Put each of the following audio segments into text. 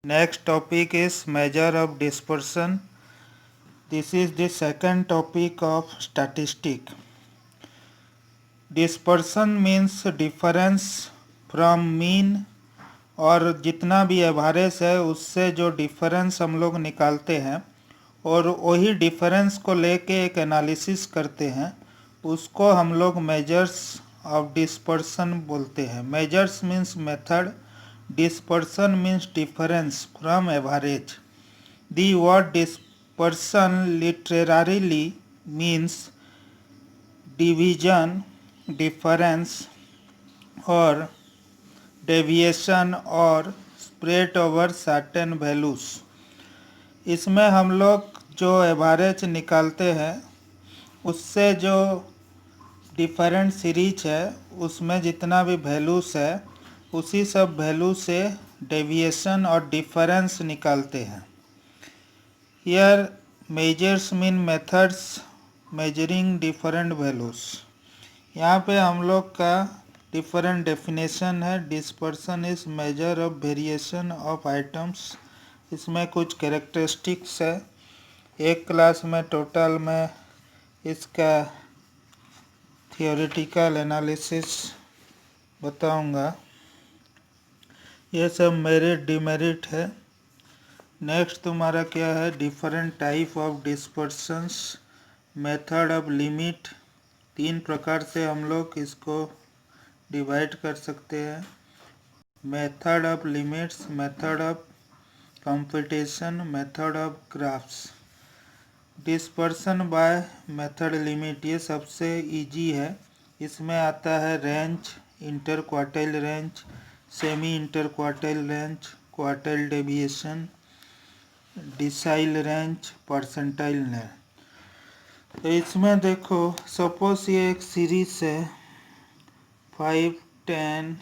Next topic is measure of dispersion. This is the second topic of statistic. Dispersion means difference from mean, और जितना भी average है उससे जो difference हम लोग निकालते हैं और वही डिफरेंस को लेके एक एनालिसिस करते हैं, उसको हम लोग मेजर्स ऑफ डिस्पर्सन बोलते हैं. Measures means method, dispersion means difference from average. The word dispersion literally means division, difference और डेविएशन और स्प्रेड ओवर सर्टेन वैल्यूज. इसमें हम लोग जो एवरेज निकालते हैं उससे जो डिफरेंट सीरीज है उसमें जितना भी वैल्यूज है उसी सब वैल्यू से डेविएशन और डिफरेंस निकालते हैं. Here measures mean methods measuring different values. यहाँ पे हम लोग का डिफरेंट डेफिनेशन है. Dispersion is measure of variation of items. इसमें कुछ कैरेक्टरिस्टिक्स है. एक क्लास में टोटल में इसका थियोरेटिकल एनालिसिस बताऊंगा. ये सब मेरिट डिमेरिट है. नेक्स्ट तुम्हारा क्या है, different type of dispersions, method of limit. 3 प्रकार से हम लोग इसको डिवाइड कर सकते हैं. Method of limits, method of computation, method of graphs. Dispersion by method limit ये सबसे इजी है. इसमें आता है range, inter quartile range, semi inter quartile range, quartile deviation, decile range, percentile range. तो इसमें देखो सपोज ये एक सीरीज है 5, 10,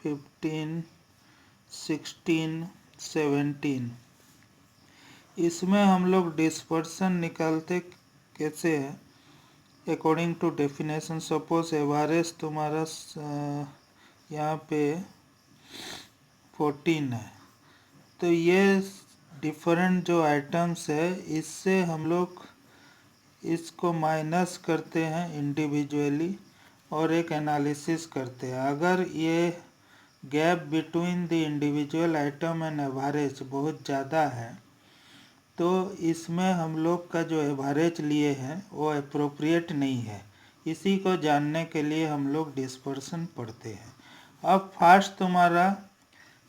15, 16, 17. इसमें हम लोग डिस्पर्सन निकालते कैसे है, according to definition. Suppose average तुम्हारा यहाँ पे 14 है, तो ये डिफरेंट जो आइटम्स है इससे हम लोग इसको माइनस करते हैं इंडिविजुअली और एक एनालिसिस करते हैं. अगर ये gap between the individual item and average बहुत ज़्यादा है तो इसमें हम लोग का जो एवरेज लिए हैं वो अप्रोप्रिएट नहीं है. इसी को जानने के लिए हम लोग डिस्पर्सन पढ़ते हैं. अब फर्स्ट तुम्हारा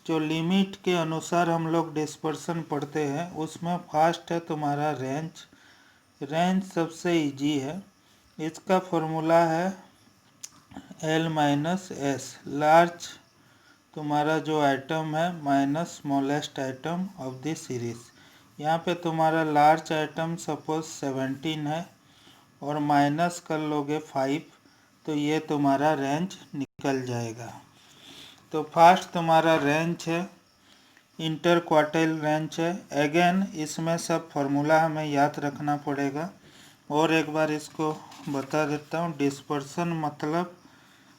जो लिमिट के अनुसार हम लोग डिस्पर्सन पढ़ते हैं उसमें फर्स्ट है तुम्हारा रेंज. रेंज सबसे इजी है. इसका फॉर्मूला है L माइनस एस. लार्ज तुम्हारा जो आइटम है minus smallest item of the series. यहाँ पे तुम्हारा लार्ज आइटम सपोज 17 है और माइनस कर लोगे 5 तो ये तुम्हारा रेंज निकल जाएगा. तो फर्स्ट तुम्हारा रेंज है, इंटर क्वार्टाइल रेंज है. अगेन इसमें सब फॉर्मूला हमें याद रखना पड़ेगा और एक बार इसको बता देता हूँ. डिस्पर्सन मतलब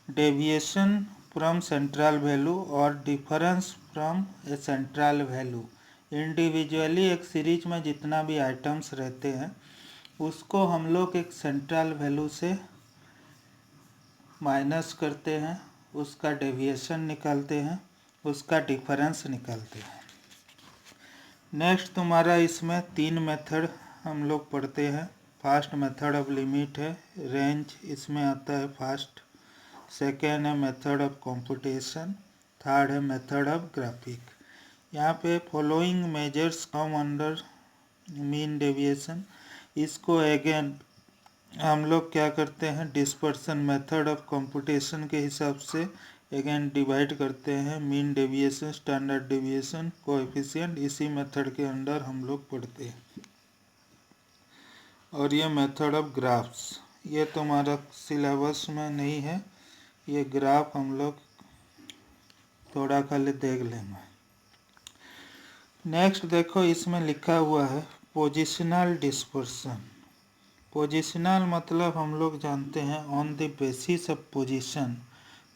डेविएशन फ्रॉम सेंट्रल वैल्यू और difference from A central value. Individually एक सीरीज में जितना भी आइटम्स रहते हैं उसको हम लोग एक सेंट्रल वैल्यू से माइनस करते हैं, उसका डेविएशन निकालते हैं, उसका डिफरेंस निकालते हैं. नेक्स्ट तुम्हारा इसमें 3 मेथड हम लोग पढ़ते हैं. फर्स्ट मेथड ऑफ लिमिट है, रेंज इसमें आता है फर्स्ट. सेकेंड है मेथड ऑफ कंप्यूटेशन. थर्ड है मेथड ऑफ ग्राफिक. यहाँ पे following measures come under mean deviation. इसको अगेन हम लोग क्या करते हैं, डिस्पर्सन मेथड ऑफ कंप्यूटेशन के हिसाब से अगेन डिवाइड करते हैं. Mean deviation, standard deviation, coefficient इसी मेथड के अंडर हम लोग पढ़ते हैं. और ये मेथड ऑफ ग्राफ्स ये तुम्हारा सिलेबस में नहीं है. ये ग्राफ हम लोग थोड़ा खाली देख लेंगे. नेक्स्ट देखो इसमें लिखा हुआ है पोजिशनल डिस्पर्सन. पोजिशनल मतलब हम लोग जानते हैं on the basis of position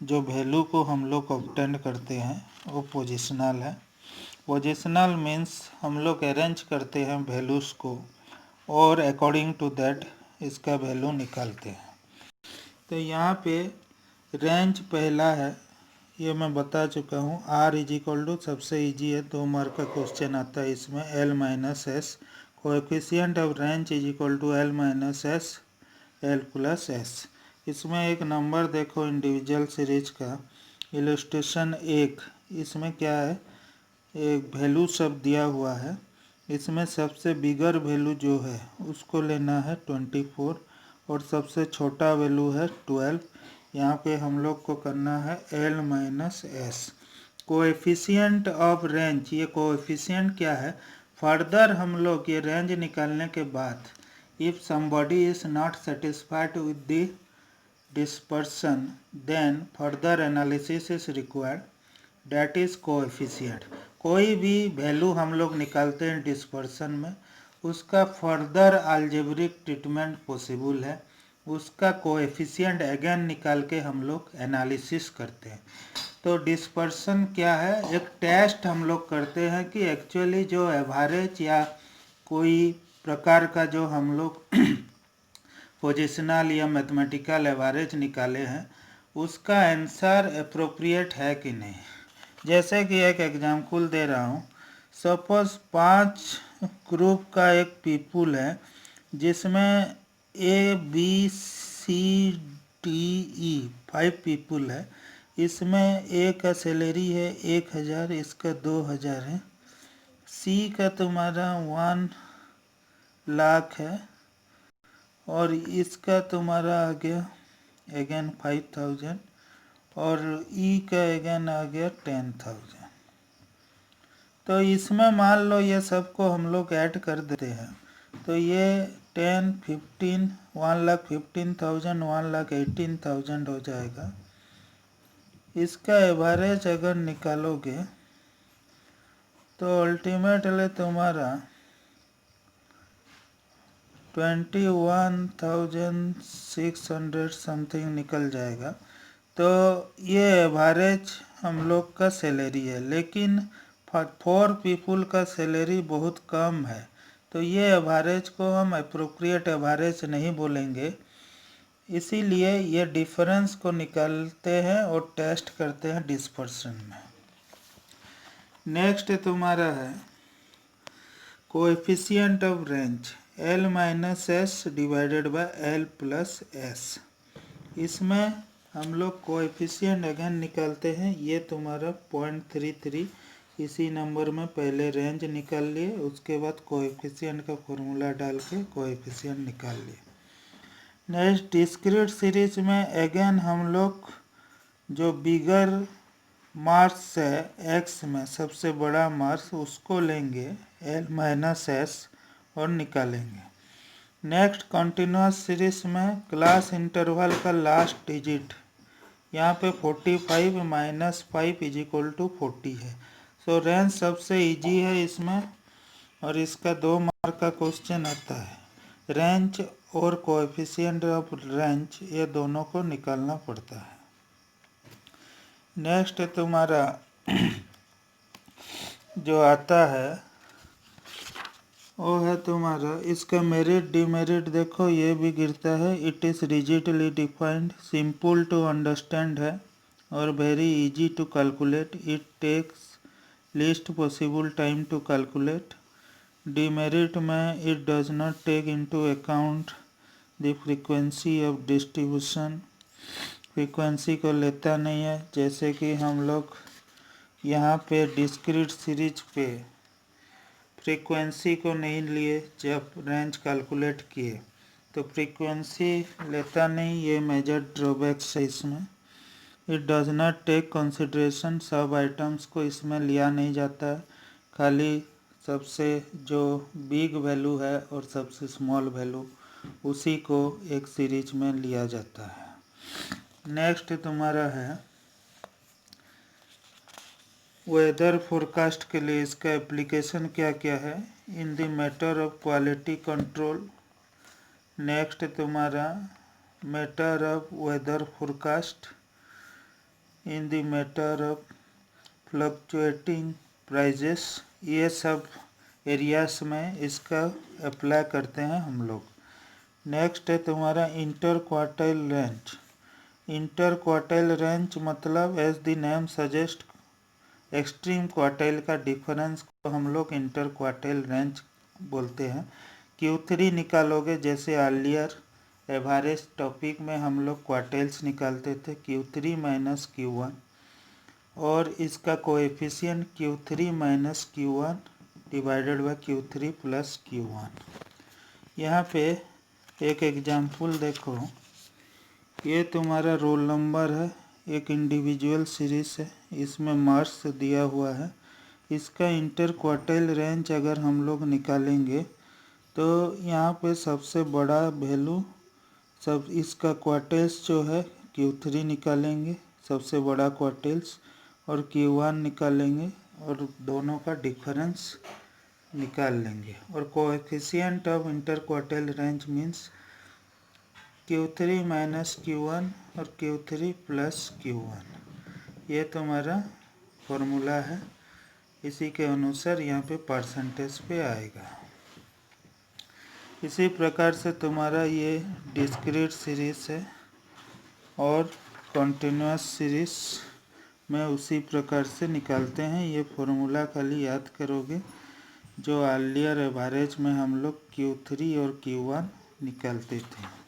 जो वैल्यू को हम लोग ऑब्टेन करते हैं वो पोजिशनल है. पोजिशनल मीन्स हम लोग अरेंज करते हैं वैल्यूज़ को और अकॉर्डिंग टू दैट इसका वैल्यू निकालते हैं। तो यहाँ पे रेंज पहला है, ये मैं बता चुका हूँ। R इज इक्वल टू, सबसे इजी है, 2 मार्क का क्वेश्चन आता है इसमें, L minus S. Coefficient of range is equal to L minus S L plus S. इसमें एक नंबर देखो इंडिविजुअल सीरीज का, इलस्ट्रेशन 1, इसमें क्या है, एक वैल्यू सब दिया हुआ है। इसमें सबसे बिगर वैल्यू जो है उसको लेना है 24 और सबसे छोटा वैल्यू है 12। यहाँ पे हम लोग को करना है L minus S. Coefficient of range, ये कोएफिशिएंट क्या है, फर्दर हम लोग ये रेंज निकालने के बाद if somebody is not satisfied with the dispersion then further analysis is required, that is coefficient. कोई भी वैल्यू हम लोग निकालते हैं डिस्पर्सन में, उसका फर्दर अलजेब्रिक ट्रीटमेंट पॉसिबल है, उसका कोएफिशिएंट अगेन निकाल के हम लोग एनालिसिस करते हैं। तो डिस्पर्सन क्या है, एक टेस्ट हम लोग करते हैं कि एक्चुअली जो एवरेज या कोई प्रकार का जो हम लोग पोजिशनल या मैथमेटिकल एवरेज निकाले हैं उसका आंसर अप्रोप्रिएट है कि नहीं। जैसे कि एक एग्जाम्पल दे रहा हूँ, सपोज 5 ग्रुप का एक पीपुल है जिसमें ABCDE 5 पीपुल है। इसमें A का सैलरी है 1000, इसका 2000 है, C का तुम्हारा 1 लाख है और इसका तुम्हारा आ गया अगेन 5000 और E का अगेन आ गया 10,000। तो इसमें मान लो ये सबको हम लोग ऐड कर देते हैं, तो ये 10, 15, 1,15,000, 1,18,000 हो जाएगा। इसका एवरेज अगर निकालोगे तो अल्टीमेटली तुम्हारा 21,600 समथिंग निकल जाएगा। तो ये एवरेज हम लोग का सैलरी है, लेकिन 4 पीपुल का सैलरी बहुत कम है, तो ये एवरेज को हम अप्रोप्रिएट एवरेज नहीं बोलेंगे। इसीलिए ये डिफरेंस को निकालते हैं और टेस्ट करते हैं डिस्पर्सन में। नेक्स्ट तुम्हारा है coefficient of range, L minus S divided by L plus S. इसमें हम लोग कोएफिशिएंट अगेन निकालते हैं, ये तुम्हारा 0.33, इसी नंबर में पहले रेंज निकाल लिए, उसके बाद कोएफिशिएंट का फॉर्मूला डाल के कोएफिशिएंट निकाल लिए। नेक्स्ट डिस्क्रीट सीरीज में अगेन हम लोग जो बिगर मार्क्स है x में सबसे बड़ा मार्क्स उसको लेंगे L माइनस एस और निकालेंगे। नेक्स्ट कंटिन्यूस सीरीज में क्लास इंटरवल का लास्ट डिजिट यहाँ पे 45 माइनस 5 इज इक्वल टू 40 है। सो रेंज सबसे इजी है इसमें और इसका 2 मार्क का क्वेश्चन आता है। रेंज और कोएफिशिएंट ऑफ रेंज ये दोनों को निकालना पड़ता है। नेक्स्ट तुम्हारा जो आता है वो है तुम्हारा, इसका मेरिट डिमेरिट देखो, ये भी गिरता है। It is rigidly defined, simple to understand है और very easy to calculate. It takes least possible time to calculate. Demerit में it does not take into account the frequency of distribution, frequency को लेता नहीं है। जैसे कि हम लोग यहाँ पे डिस्क्रीट सीरीज पे फ्रीक्वेंसी को नहीं लिए, जब रेंज कैलकुलेट किए तो फ्रीक्वेंसी लेता नहीं, ये मेजर ड्रॉबैक्स है इसमें। It does not take consideration, सब आइटम्स को इसमें लिया नहीं जाता है, खाली सबसे जो बिग वैल्यू है और सबसे स्मॉल वैल्यू उसी को एक सीरीज में लिया जाता है। नेक्स्ट तुम्हारा है वेदर फोरकास्ट के लिए इसका एप्लीकेशन क्या क्या है। In the matter of quality control. Next तुम्हारा matter of weather forecast in the matter of fluctuating prices, ये सब एरियास में इसका अप्लाई करते हैं हम लोग। नेक्स्ट है तुम्हारा inter quartile range. Inter quartile range मतलब as the name suggest extreme quartile का डिफरेंस को हम लोग इंटर क्वार्टाइल रेंज बोलते हैं। Q3 निकालोगे, जैसे अर्लियर एवरेज टॉपिक में हम लोग क्वार्टाइल्स निकालते थे Q3 माइनस Q1, और इसका coefficient Q3 minus Q1 divided by Q3 plus Q1। यहाँ पे एक एग्जाम्पल देखो, ये तुम्हारा रोल नंबर है, एक इंडिविजुअल सीरीज है, इसमें मार्क्स दिया हुआ है। इसका इंटर क्वार्टाइल रेंज अगर हम लोग निकालेंगे तो यहाँ पे सबसे बड़ा वैल्यू सब इसका क्वार्टाइल्स जो है Q3 निकालेंगे सबसे बड़ा क्वार्टाइल्स, और Q1 निकालेंगे और दोनों का डिफरेंस निकाल लेंगे। और coefficient of inter quartile range means Q3 minus Q1 और Q3 प्लस Q1। ये तुम्हारा फॉर्मूला है, इसी के अनुसार यहाँ पे परसेंटेज पे आएगा। इसी प्रकार से तुम्हारा ये डिस्क्रीट सीरीज है, और कॉन्टिन्यूस सीरीज में उसी प्रकार से निकालते हैं। ये फॉर्मूला खाली याद करोगे, जो अर्लियर एवरेज में हम लोग Q3 और Q1 निकालते थे।